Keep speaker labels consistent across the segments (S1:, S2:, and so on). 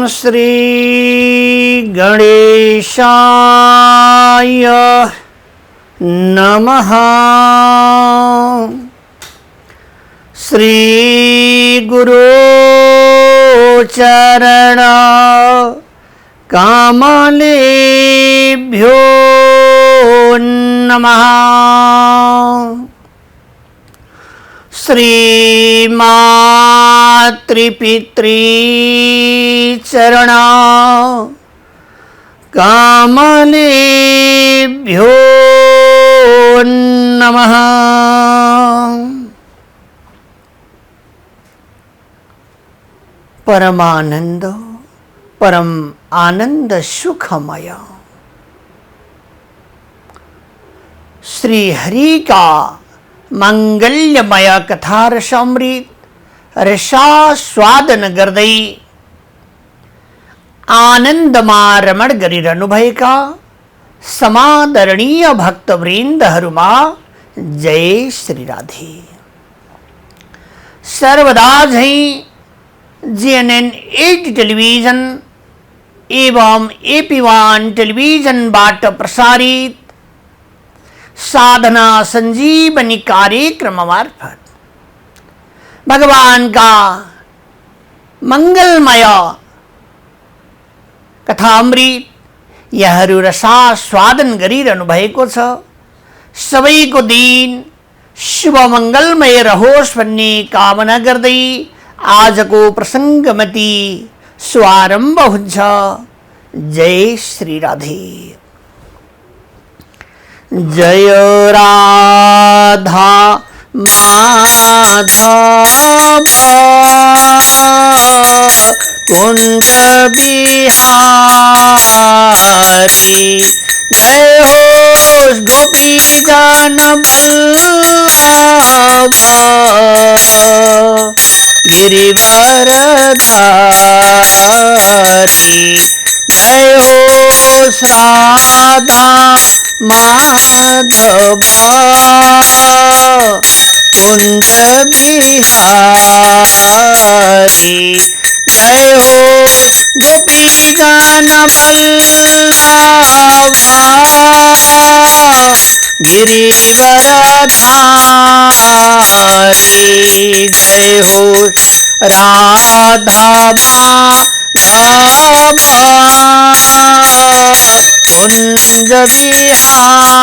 S1: श्री गणेशाय नमः। श्री गुरु चरण कमलेभ्यो नमः। श्री मातृपितृ चरण कमलेभ्यो नमः। परमानंद परम आनंद सुखमय श्री हरि का मंगल्यमय कथा रसामृत रसास्वादन गर्दई आनंदमा रमण गिरिर अनुभय का समादरणीय भक्त वृंद हरुमा जय श्री राधे। सर्वदा झई जीएनएन 8 टेलीविजन एवं AP1 टेलीविजन बाट प्रसारित साधना संजीवनी कार्यक्रम मार्फत भगवान का मंगलमय कथामृत यहरू रसास्वादन गरिरहनु भएको छ। सबैको दिन शुभ मंगलमय रहोस् भन्ने कामना गर्दै आजको प्रसंगमती स्वारम्भ हुन्छ। जय श्री राधे। जय राधा माधव कुंज बिहारी। जय हो गोपी जन बल्लभ गिरिवरधारी। जय हो श्राद्धा माधव कुंज बिहारी। जय हो गोपी जन बल्लभ गिरिवरधारी। जय हो राधा माधव कुंज बिहारी।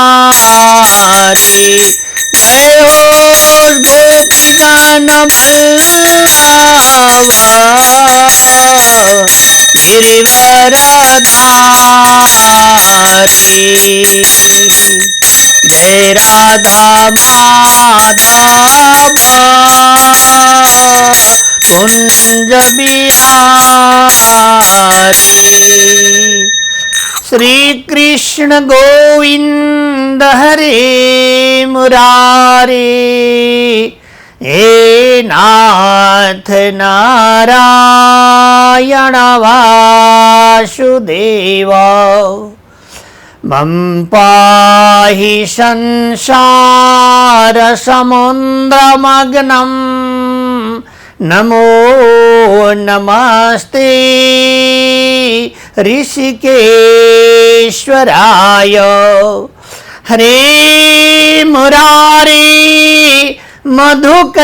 S1: जय हो गोपी जन बल्लभ गिरिवरधारी। जय राधा माधव कुंज बिहारी। श्री कृष्ण गोविंद हरे मुरारे। हे नाथ नारायण वासुदेव मम पाहि संसार समुद्रमग्नं। नमो नमस्ते ऋषिकेश्वराय। हरे मुरारे मधुकैटभारे।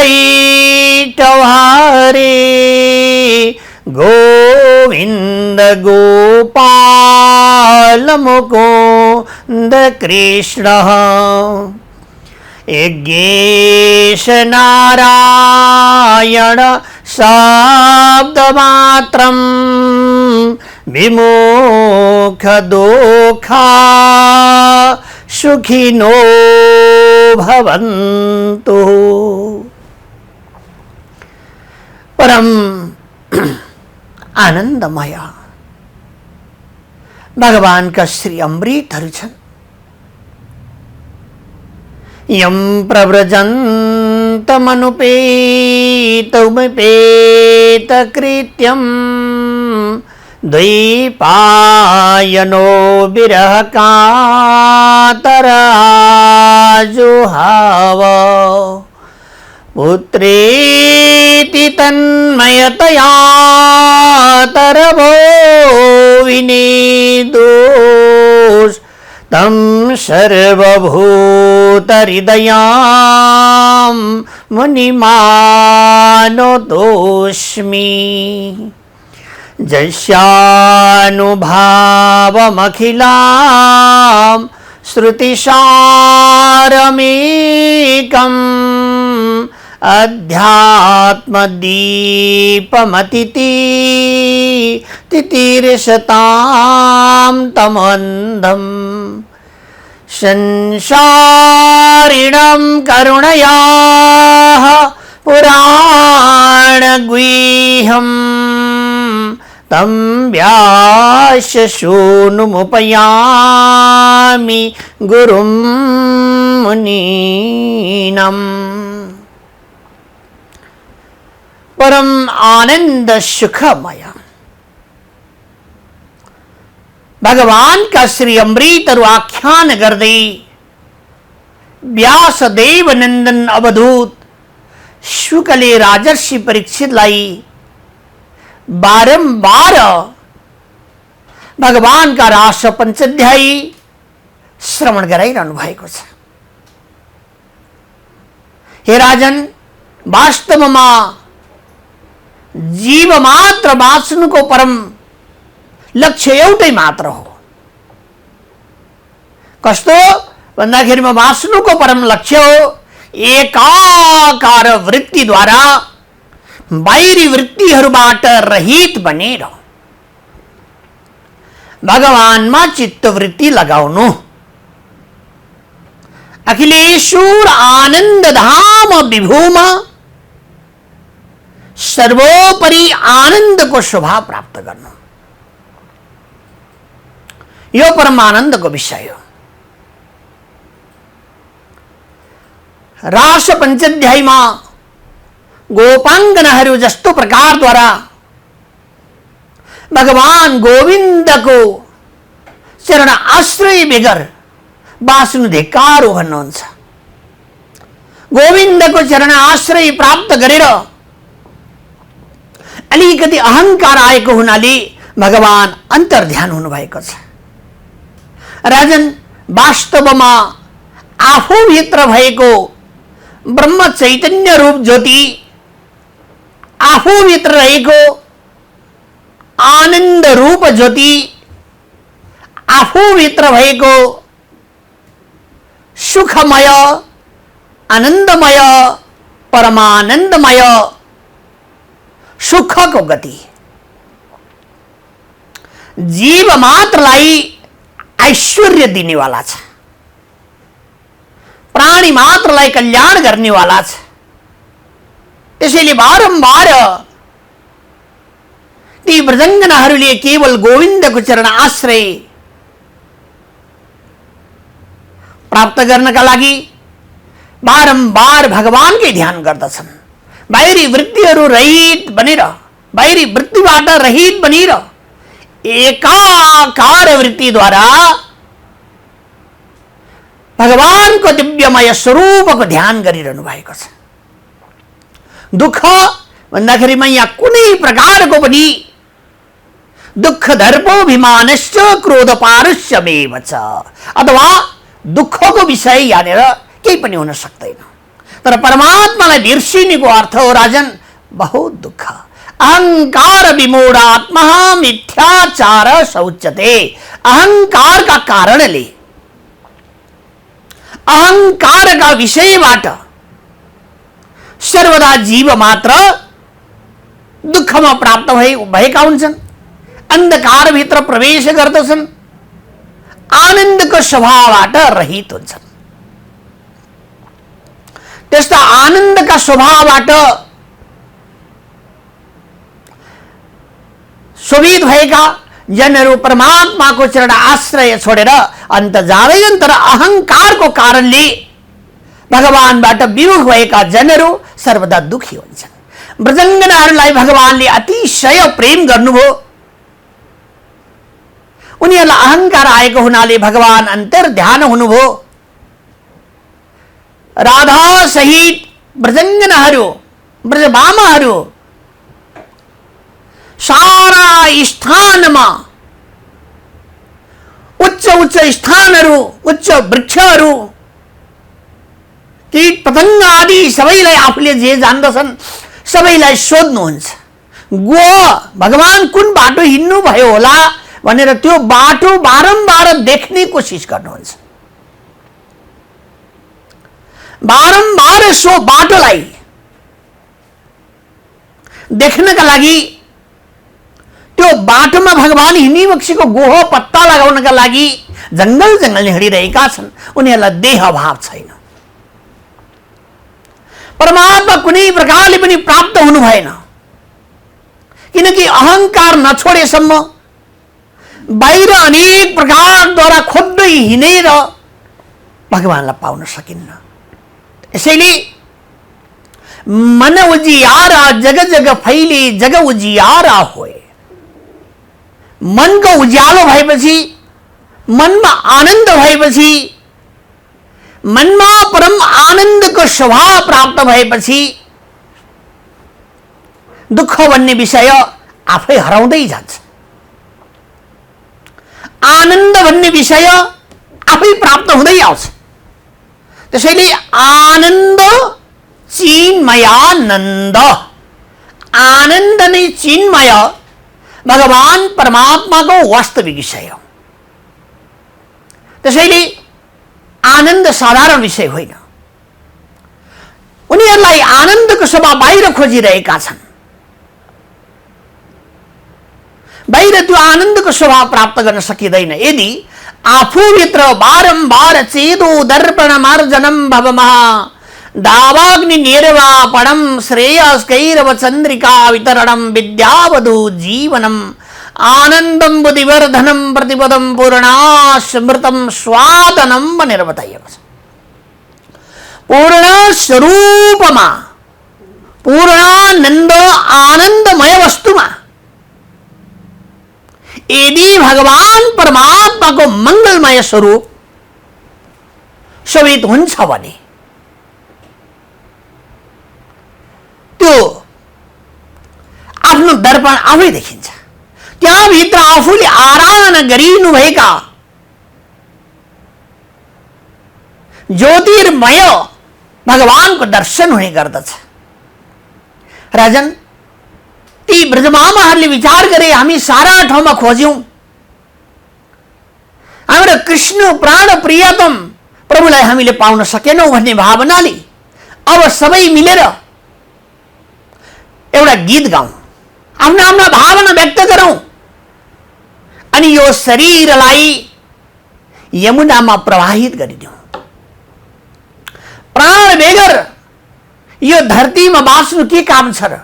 S1: गोविंद गोपाल मुकुंद कृष्ण। यज्ञेश नारायण शब्दमात्रं विमुख दोखा सुखिनो भवन्तु। परम आनंदमय भगवान का श्री अमृतहरू छन्। यं प्रव्रजन्तमनुपेतमुपेतकृत्यं द्वैपायनो विरह कातराजुहाव। पुत्रेति तन्मयतया तरभो विनेदोष तं सर्वभूतहृदयां मुनिमानतोऽस्मि। यस्यानुभावमखिलां श्रुतिसारमेकम् अध्यात्मदीपमतिति तितिर्षतां तमन्धम् संसारिणं करुणयाः पुराणगुह्यम् तं व्याससूनुमुपयामि गुरुं मुनीनम्। परम आनंद सुखमय भगवान का श्री अमृत आख्यान कर दे व्यासदेव नंदन अवधूत शुक्ले राजर्षि परीक्षित लाई बारंबार भगवान का रास पंचाध्यायी श्रवण कराइरहनु भएको छ। हे राजन, वास्तवमा जीव मात्र बाँच्नुको परम लक्ष्य एउटै मात्र हो। कस्तो भन्दाखेरिमा बाँच्नुको परम लक्ष्य हो एकाकार वृत्तिद्वारा बाहिरी वृत्तिहरूबाट रहित बनेर भगवानमा चित्तवृत्ति लगाउनु। अखिलेश्वर आनन्द धाम विभूमा सर्वोपरि आनन्दको शोभा प्राप्त गर्नु, यो परम आनन्दको विषय हो। रास पञ्चाध्यायमा गोपाङ्गनाहरू जस्तो प्रकारद्वारा भगवान गोविन्दको चरण आश्रय बेगर बाँच्नु धिक्कार हो भन्नुहुन्छ। गोविन्दको चरण आश्रय प्राप्त गरेर अलिकति अहंकार आएको हुनाले भगवान अन्तर्ध्यान हुनुभएको छ। राजन, वास्तवमा आफूभित्र भएको ब्रह्म चैतन्य रूप ज्योति, आफूभित्र रहेको आनन्द रूप ज्योति, आफूभित्र भएको सुखमय आनन्दमय परमानन्दमय सुखको गति जीव मात्रलाई ऐश्वर्य दिनेवाला छ, प्राणी मात्रलाई कल्याण गर्नेवाला छ। त्यसैले बारम्बार ती व्रजङ्गनाहरूले केवल गोविन्दको चरण आश्रय प्राप्त गर्नका लागि बारम्बार भगवानकै ध्यान गर्दछन्। बाहिरी वृत्तिहरू रहित बनेर, बाहिरी वृत्तिबाट रहित बनेर एकाकार वृत्तिद्वारा भगवानको दिव्यमय स्वरूपको ध्यान गरिरहनु भएको छ। दुःख भन्दाखेरिमा यहाँ कुनै प्रकारको पनि दुःख दर्पोभिमानश्च क्रोध पारुष्यमेव च अथवा दुःखको विषय यहाँनिर केही पनि हुन सक्दैन। तर परमात्मालाई बिर्सिनेको अर्थ हो राजन बहुत दुःख। अहंकार विमूढात्मा मिथ्याचार शौच्यते। अहंकारका कारणले, अहंकारका विषयबाट सर्वदा जीव मात्र दुःखमा प्राप्त भएका हुन्छन्, अन्धकारभित्र प्रवेश गर्दछन्, आनन्दको स्वभावबाट रहित हुन्छन्। त्यस्ता आनन्दका स्वभावबाट शोभित भएका जनहरू परमात्माको चरण आश्रय छोडेर अन्त जाँदैनन्। तर अहंकारको कारणले भगवानबाट विमुख भएका जनहरू सर्वदा दुखी हुन्छन्। व्रजङ्गनाहरूलाई भगवानले अतिशय प्रेम गर्नुभयो। उनीहरूलाई अहंकार आएको हुनाले भगवान अन्तर्ध्यान हुनुभयो। राधा सहित व्रजङ्गनाहरू, व्रजभामाहरू सारा स्थानमा उच्च उच्च स्थानहरू, उच्च वृक्षहरू, कीट पतंग आदि सबैलाई आफूले जे जान्दछन् सबैलाई सोध्नुहुन्छ। गो भगवान कुन बाटो हिँड्नु भयो होला भनेर त्यो बाटो बारम्बार देख्ने कोसिस गर्नुहुन्छ। बारम्बार सो बाटोलाई देख्नका लागि, त्यो बाटोमा भगवान हिँड्ने बक्सेको गोहो पत्ता लगाउनका लागि जंगल जंगल हिँडिरहेका छन्। उनीहरूलाई देह अभाव छैन। परमात्मा कुनै प्रकारले पनि प्राप्त हुनु भएन, किनकि अहंकार नछोडेसम्म बाहिर अनेक प्रकारद्वारा खोज्दै हिँडेर भगवानलाई पाउन सकिन्न। यसैले मन उजियारा जग जग फैले जग उजियारा होए। मनको उज्यालो भएपछि, मनमा आनन्द भएपछि, मनमा परम आनन्दको स्वभाव प्राप्त भएपछि दुःख भन्ने विषय आफै हराउँदै जान्छ। आनन्द भन्ने विषय आफै प्राप्त हुँदै आउँछ। त्यसैले आनन्द चिन्मयानन्द, आनन्द नै चिन्मय भगवान परमात्माको वास्तविक विषय हो। त्यसैले आनन्द साधारण विषय होइन। उनीहरूलाई आनन्दको स्वभाव बाहिर खोजिरहेका छन्। बाहिर त्यो आनन्दको स्वभाव प्राप्त गर्न सकिँदैन यदि आफूभित्र बारम्बार चेदो दर्पण मार्जनम भवमः दावाग्नि निर्वापणम श्रेयस्कैरव चंद्रिका वितरणम विद्यावधु जीवनम आनंदम बुद्धिवर्धनम प्रतिपदम पूर्णास्मृतम स्वादनम भनेर बताइएको छ। पूर्ण स्वरूपमा, पूर्णानन्द आनन्दमय वस्तुमा यदि भगवान परमात्माको मंगलमय स्वरूप शोभित हुन्छ भने त्यो आफ्नो दर्पण आफै देखिन्छ। त्यहाँभित्र आफूले आराधना गरिनुभएका ज्योतिर्मय भगवानको दर्शन हुने गर्दछ। राजन, ती ब्रजमामाहरूले विचार गरे हामी सारा ठाउँमा खोज्यौं, हाम्रो कृष्ण प्राण प्रियतम प्रभुलाई हामीले पाउन सकेनौं भन्ने भावनाले अब सबै मिलेर एउटा गीत गाउँ, आफ्ना आफ्ना भावना व्यक्त गरौं अनि यो शरीरलाई यमुनामा प्रवाहित गरिदिउँ। प्राण बेगर यो धरतीमा बाँच्नु के काम छ र?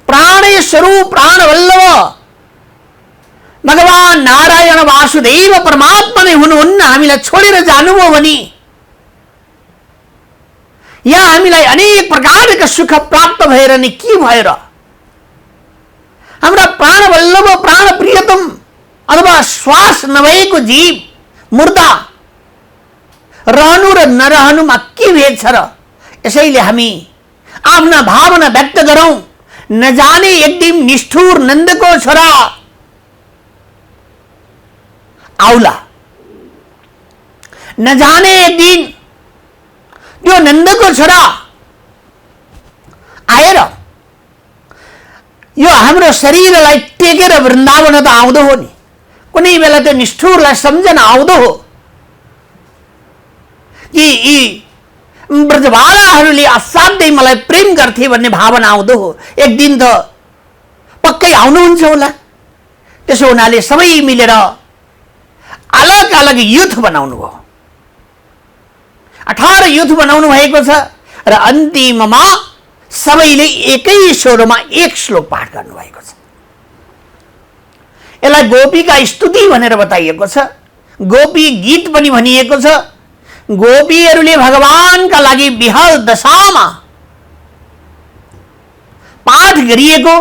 S1: प्राणै स्वरूप प्राण वल्लभ भगवान नारायण वासुदेव परमात्मा नै हुनुहुन्न। हामीलाई छोडेर जानुभयो भने यहाँ हामीलाई अनेक प्रकारका सुख प्राप्त भएर नि के भएर? हाम्रा प्राण वल्लभ प्राण प्रियतम अथवा श्वास नभएको जीव मुर्दा रहनु र नरहनुमा के भेद छ र? यसैले हामी आफ्ना भावना व्यक्त गरौं। नजाने एक दिन निष्ठुर नन्दको छोरा आउला, नजाने एक दिन त्यो नन्दको छोरा आएर यो हाम्रो शरीरलाई टेकेर वृन्दावन त आउँदो हो नि। कुनै बेला त्यो निष्ठुरलाई सम्झना आउँदो हो कि यी ब्रजबालाहरूले असाध्यै मलाई प्रेम गर्थे भन्ने भावना आउँदो हो। एक दिन त पक्कै आउनुहुन्छ होला। त्यसो हुनाले सबै मिलेर अलग अलग युथ बनाउनु भयो। 18 युथ बनाउनु भएको छ र अन्तिममा सबैले एकै स्वरमा एक श्लोक पाठ गर्नु भएको छ। यसलाई गोपीका स्तुति भनेर बताइएको छ। गोपी गीत पनि भनिएको छ। गोपीहरूले भगवानका लागि विहल दशामा पाठ गरिएको,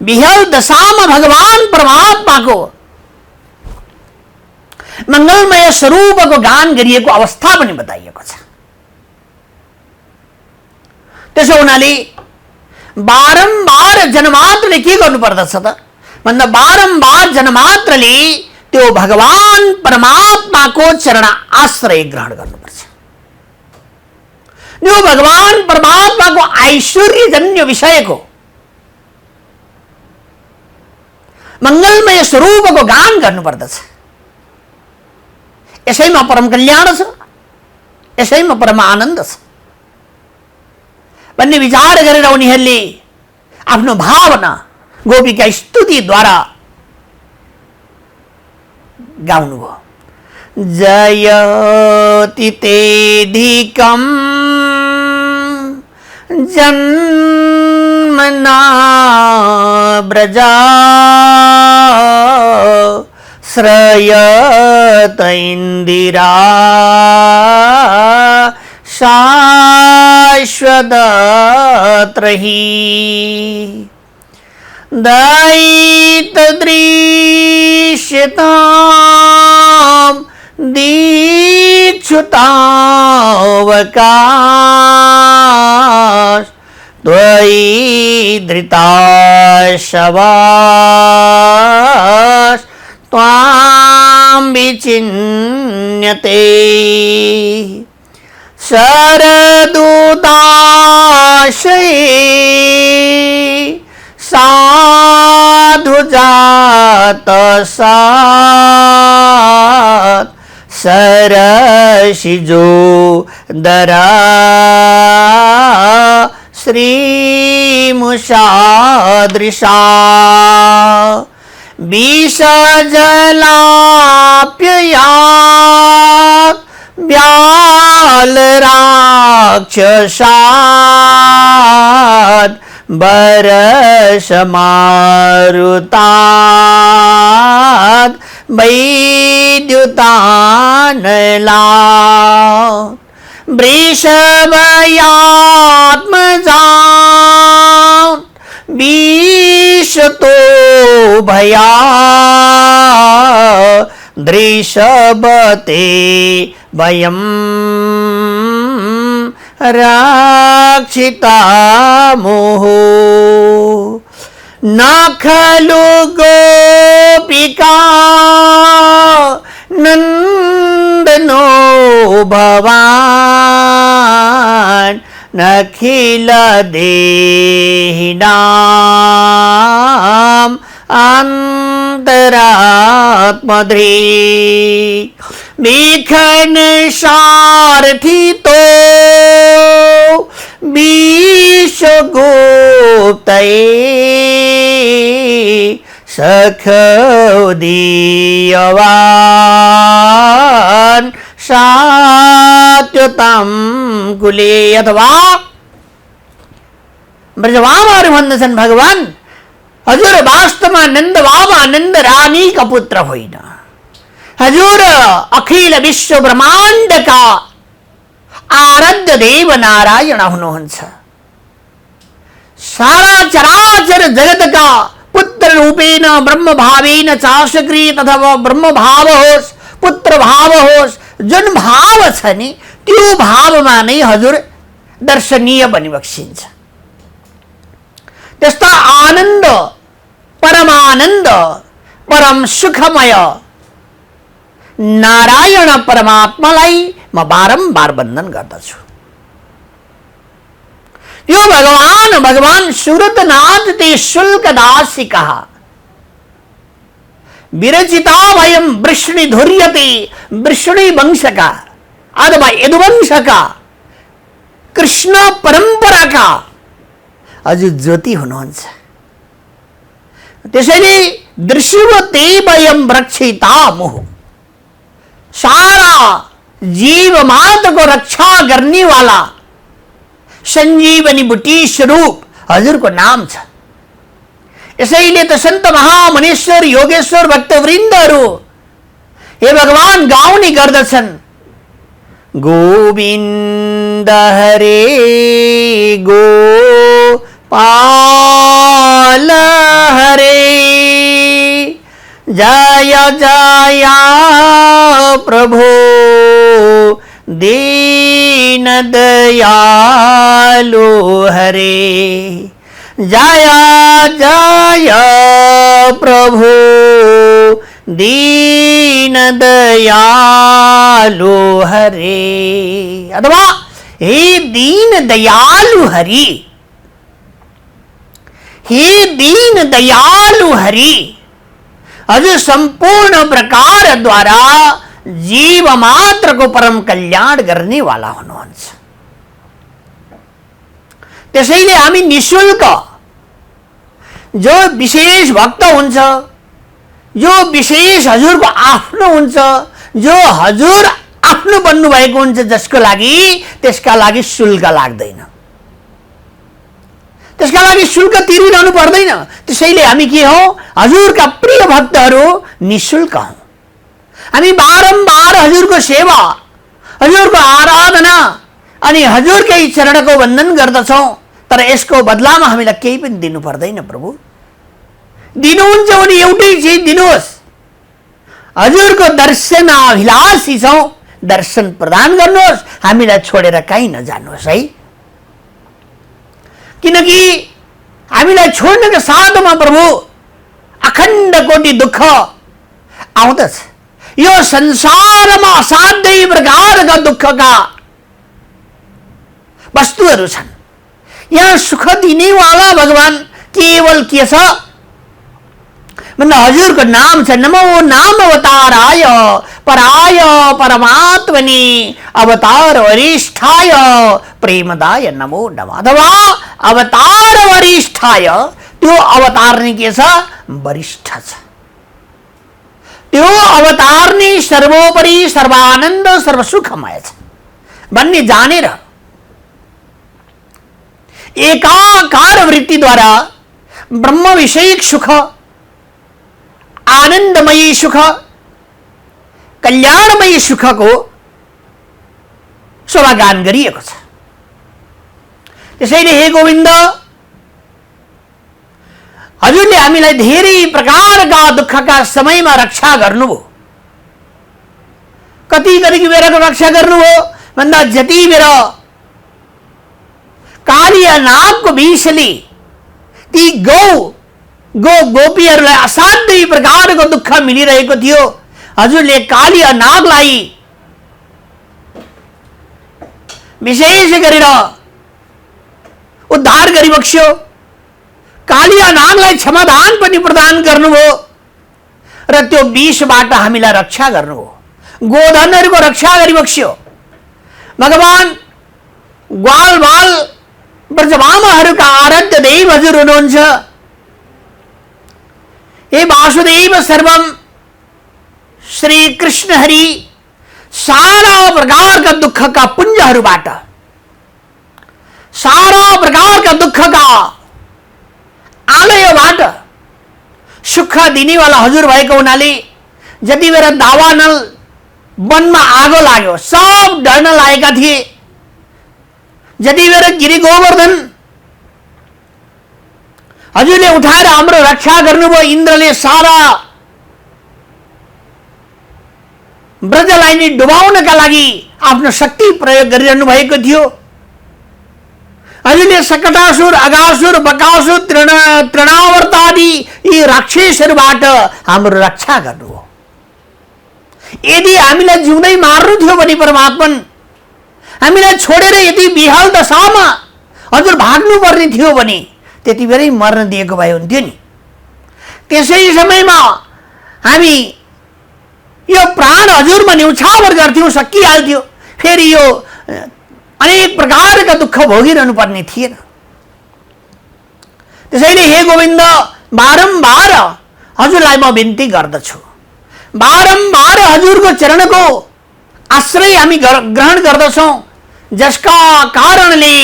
S1: विहल दशामा भगवान परमात्माको मंगलमय स्वरूपको गान गरिएको अवस्था पनि बताइएको छ। त्यसो हुनाले बारम्बार जनमात्रले के गर्नुपर्दछ त? मतलब बारंबार जन्मात्रले त्यो भगवान परमात्माको चरण आश्रय ग्रहण गर्नुपर्छ। यो भगवान परमात्माको ऐश्वर्यजन्य विषयको मंगलमय स्वरूपको गान गर्नुपर्दछ। यसैमा परम कल्याण छ, यसैमा परम आनन्द छ भन्ने विचार गरेर उनीहरूले आफ्नो भावना गोपीका स्तुतिद्वारा गाउनुभयो। जयति तेधिकं जन्मना ब्रजा श्रयत इंदिरा शाश्वतत्रही दयितदृश्यतां दीक्षुतावकाश त्वयि धृताशवास त्वां विचिन्यते शरदुदाशये साधुजातसात् सरसिजो दरा श्रीमुषादृशा विषजलाप्ययात् व्यालराक्षसात् बरसमारुतात् वैद्युतानलात् वृषभयात्मजात् विशतो भया दृषभते वयं रक्षिता मोहो न खलु गोपिका नन्दनो भवान् नखिल देहिनाम् अन्तरात्मधृक् विखन सारथितो विश्वगुप्तये सखोदीयवान् सात्वतं कुले अथवा ब्रजवामाहरू भन्दछन् भगवान हजुर वास्तवमा नन्द बाबा नन्द रानीका पुत्र होइन, हजुर अखिल विश्व ब्रह्माण्डका आराध्य देव नारायण हुनुहुन्छ। सारा चराचर जगतका पुत्र रूपेण ब्रह्म भावेन चाशक्रिय अथवा ब्रह्म भाव होस् पुत्र भाव होस् जुन भाव छ नि त्यो भावमा नै हजुर दर्शनीय बनिबक्सिन्छ। त्यस्ता आनन्द परमानन्द परम सुखमय नारायण परमात्मालाई म बारम्बार वन्दन गर्दछु। यो भगवान सुरतनाथ ते शुल्कदासी कहा विरचिता वयम वृष्णि धुर्यते वृष्णि वंशका अथवा यदुवंशका कृष्ण परम्पराका अझ ज्योति हुनुहुन्छ। त्यसैले दृश्यवते वयम रक्षिता मोह सारा जीव मात्रको रक्षा गर्ने वाला संजीवनी बुटी स्वरूप हजुरको नाम छ। यसैले त सन्त महामुनीश्वर योगेश्वर भक्तवृन्दहरू हे भगवान गाउने गर्दछन् गोविन्द हरे गोपाल हरे जय जय प्रभो दीन दयालु हरे जय जय प्रभु दीन दयालु हरे, अथवा हे दीन दयालु हरि, हे दीन दयालु हरि, हजुर संपूर्ण प्रकार द्वारा जीव मात्र को परम कल्याण गर्ने वाला हुनुहुन्छ। त्यसैले हामी निशुल्क जो विशेष भक्त हुन्छ, जो विशेष हजुरको आफ्नो हुन्छ, जो हजुर आफ्नो बन्नु भएको हुन्छ, जसको लागि त्यसका लागि शुल्क लाग्दैन, त्यसका लागि शुल्क तिरिरहनु पर्दैन। त्यसैले हामी के हौ, हजुरका प्रिय भक्तहरू निशुल्क हौं। हामी बारम्बार हजुरको सेवा, हजुरको आराधना अनि हजुरकै चरणको वन्दन गर्दछौं, तर यसको बदलामा हामीलाई केही पनि दिनु पर्दैन। प्रभु दिनुहुन्छ भने एउटै चिज दिनुहोस्, हजुरको दर्शनाभिलाषी छौं, दर्शन प्रदान गर्नुहोस्, हामीलाई छोडेर कहीँ नजानुहोस् है। किनकि हामीलाई छोड्नको साथमा प्रभु अखण्ड कोटि दुःख आउँदछ। यो संसारमा असाध्यै प्रकारका दुःखका वस्तुहरू छन्। यहाँ सुख दिनेवाला भगवान केवल के छ भन्दा हजुरको नाम छ, नमो नाम अवताराय पराय परमात्मनि अवतार वरिष्ठाय प्रेमदाय नमो नमः। अथवा अवतार वरिष्ठाय, त्यो अवतार नै के छ, वरिष्ठ छ। त्यो अवतार नै सर्वोपरि सर्वानन्द सर्वसुखमय छ भन्ने जानेर एकाकार वृत्तिद्वारा ब्रह्म विषयिक सुख, आनन्दमयी सुख, कल्याणमयी सुखको शोभागान गरिएको छ। त्यसैले हे गोविन्द, हजुरले हामीलाई धेरै प्रकारका दुःखका समयमा रक्षा गर्नुभयो। कति बेरको रक्षा गर्नुभयो भन्दा जति बेर कालिया नागको विषले ती गोपीहरूलाई असाध्यै प्रकारको दुःख मिलिरहेको थियो, हजुरले कालिया नागलाई विशेष गरेर उद्धार गरिबक्स्यो, कालिया नागलाई क्षमादान पनि प्रदान गर्नुभयो र त्यो विषबाट हामीलाई रक्षा गर्नुभयो, गोधनहरूको रक्षा गरिबक्स्यो। भगवान ग्वालबाल ब्रजमामाहरूका आराध्य दैव हजुर हुनुहुन्छ। हे वासुदेव सर्वम श्री कृष्ण हरि, सारा प्रकारका दुःखका पुञ्जहरूबाट, सारा प्रकारका दुःखका आलयबाट सुख दिनेवाला हजुर भएको हुनाले जति बेला दावानल वनमा आगो लाग्यो सब डर्न लागेका थिए। जति बेला गिरी गोवर्धन हजुरले उठाएर हाम्रो रक्षा गर्नुभयो, इन्द्रले सारा ब्रजलाई नै डुबाउनका लागि आफ्नो शक्ति प्रयोग गरिरहनु भएको थियो। हजुरले सकटासुर, अगासुर, बकासुर, तृणावर्त आदि यी राक्षसहरूबाट हाम्रो रक्षा गर्नुभयो। यदि हामीलाई जिउँदै मार्नु थियो भने परमात्मन, हामीलाई छोडेर यदि विहल दशामा हजुर भाग्नु पर्ने थियो भने त्यति बेरै मर्न दिएको भए हुन्थ्यो नि। त्यसै समयमा हामी यो प्राण हजुरमा न्यौछावर गर्थ्यौं, सकिहाल्थ्यो, फेरि यो अनेक प्रकारका दुःख भोगिरहनु पर्ने थिएन। त्यसैले हे गोविन्द, बारम्बार हजुरलाई म बिन्ती गर्दछु, बारम्बार हजुरको चरणको आश्रय हामी ग्रहण गर्दछौं, जसका कारणले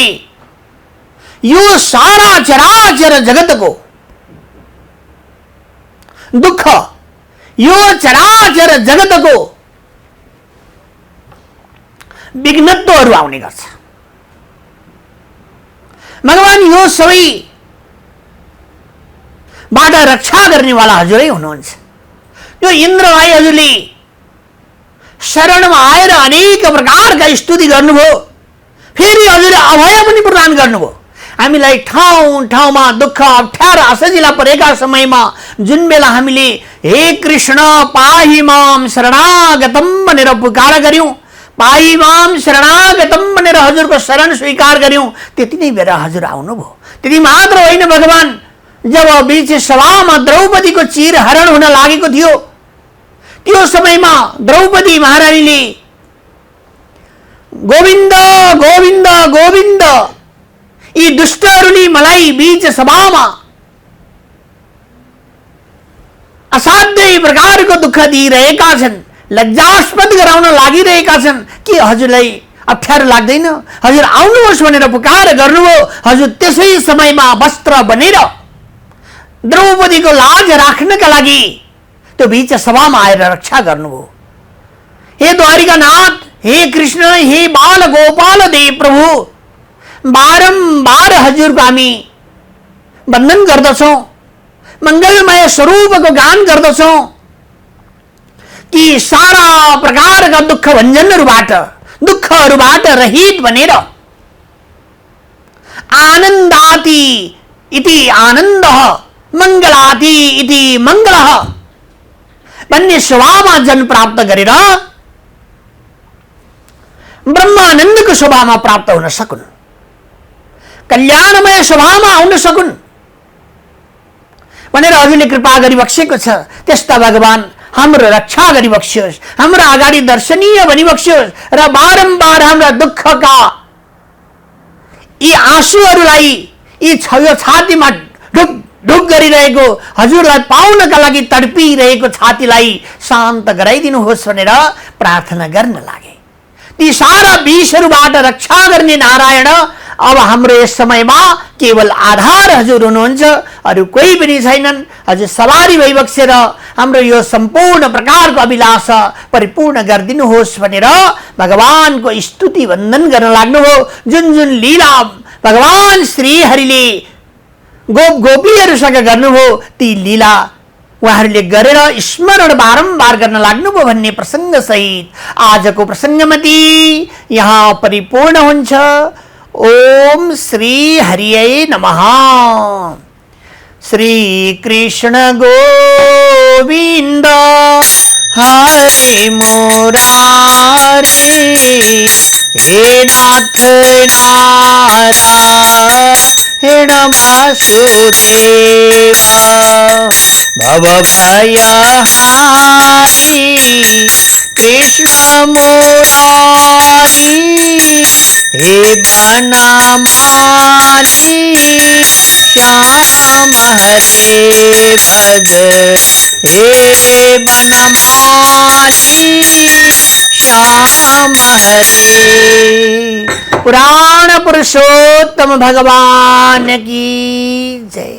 S1: यो सारा चराचर जगतको दुःख, यो चराचर जगतको विघ्नत्वहरू आउने गर्छ। भगवान यो सबैबाट रक्षा गर्नेवाला हजुरै हुनुहुन्छ। यो इन्द्रलाई हजुरले शरणमा आएर अनेक प्रकारका स्तुति गर्नुभयो, फेरि हजुरले अभय पनि प्रदान गर्नुभयो। हामीलाई ठाउँ ठाउँमा दुःख अप्ठ्यारो असजिला परेका समयमा जुन बेला हामीले हे कृष्ण पाहि माम शरणागतम भनेर पुकार गर्यौं, पाहि माम शरणागतम भनेर हजुरको शरण स्वीकार गर्यौं, त्यति नै बेला हजुर आउनुभयो। त्यति मात्र होइन भगवान, जब बीच सभामा द्रौपदीको चिर हरण हुन लागेको थियो, त्यो समयमा द्रौपदी महारानीले गोविन्द गोविन्द गोविन्द, यी दुष्टहरूले मलाई बीच सभामा असाध्यै प्रकारको दुःख दिइरहेका छन्, लज्जास्पद गराउन लागिरहेका छन्, के हजुरलाई अप्ठ्यारो लाग्दैन? हजुर आउनुहोस् भनेर पुकार गर्नुभयो। हजुर त्यसै समयमा वस्त्र बनेर द्रौपदीको लाज राख्नका लागि त्यो बीच सभामा आएर रक्षा गर्नुभयो। हे द्वारिकानाथ, हे कृष्ण, हे बाल गोपाल देव प्रभु, बारम्बार हजुरको हामी वन्दन गर्दछौं, मंगलमय स्वरूपको गान गर्दछौं कि सारा प्रकारका दुःख भञ्जनहरूबाट, दुःखहरूबाट रहित बनेर आनन्दाति इति आनन्दः, मंगलाति इति मंगलः भन्ने स्वभावमा जन्म प्राप्त गरेर ब्रह्मानन्दको स्वभावमा प्राप्त हुन सकुन्, कल्याणमय स्वभावमा आउन सकुन् भनेर हजुरले कृपा गरिबक्सेको छ। त्यस्ता भगवान हाम्रो रक्षा गरिबक्स्योस्, हाम्रो अगाडि दर्शनीय बनिबक्स्योस् र बारम्बार हाम्रा दुःखका यी आँसुहरूलाई, यी छातीमा ढुक ढुक गरिरहेको, हजुरलाई पाउनका लागि तडपिरहेको छातीलाई शान्त गराइदिनुहोस् भनेर प्रार्थना गर्न लागे। ती सारा विषहरूबाट रक्षा गर्ने नारायण अब हाम्रो यस समयमा केवल आधार हजुर हुनुहुन्छ, अरू कोही पनि छैनन्। हजुर सवारी भइबक्सेर हाम्रो यो सम्पूर्ण प्रकारको अभिलाषा परिपूर्ण गरिदिनुहोस् भनेर भगवानको स्तुति वन्दन गर्न लाग्नुभयो। जुन जुन लीला भगवान श्री हरिले गोप गोपीहरूसँग गर्नुभयो, ती लीला उहाँहरूले गरेर स्मरण बारम्बार गर्न लाग्नुभयो भन्ने प्रसङ्ग सहित आजको प्रसङ्गमती यहाँ परिपूर्ण हुन्छ। ओम श्री हरिये नमः। श्री कृष्ण गोविंद हरे मुरारी, हे नाथ नारायण वासुदेवा, भवभयहारी कृष्ण मुरारी, हे बनमाली श्याम हरे भज, हे बनमाली श्याम हरे। पुराण पुरुषोत्तम भगवान की जय।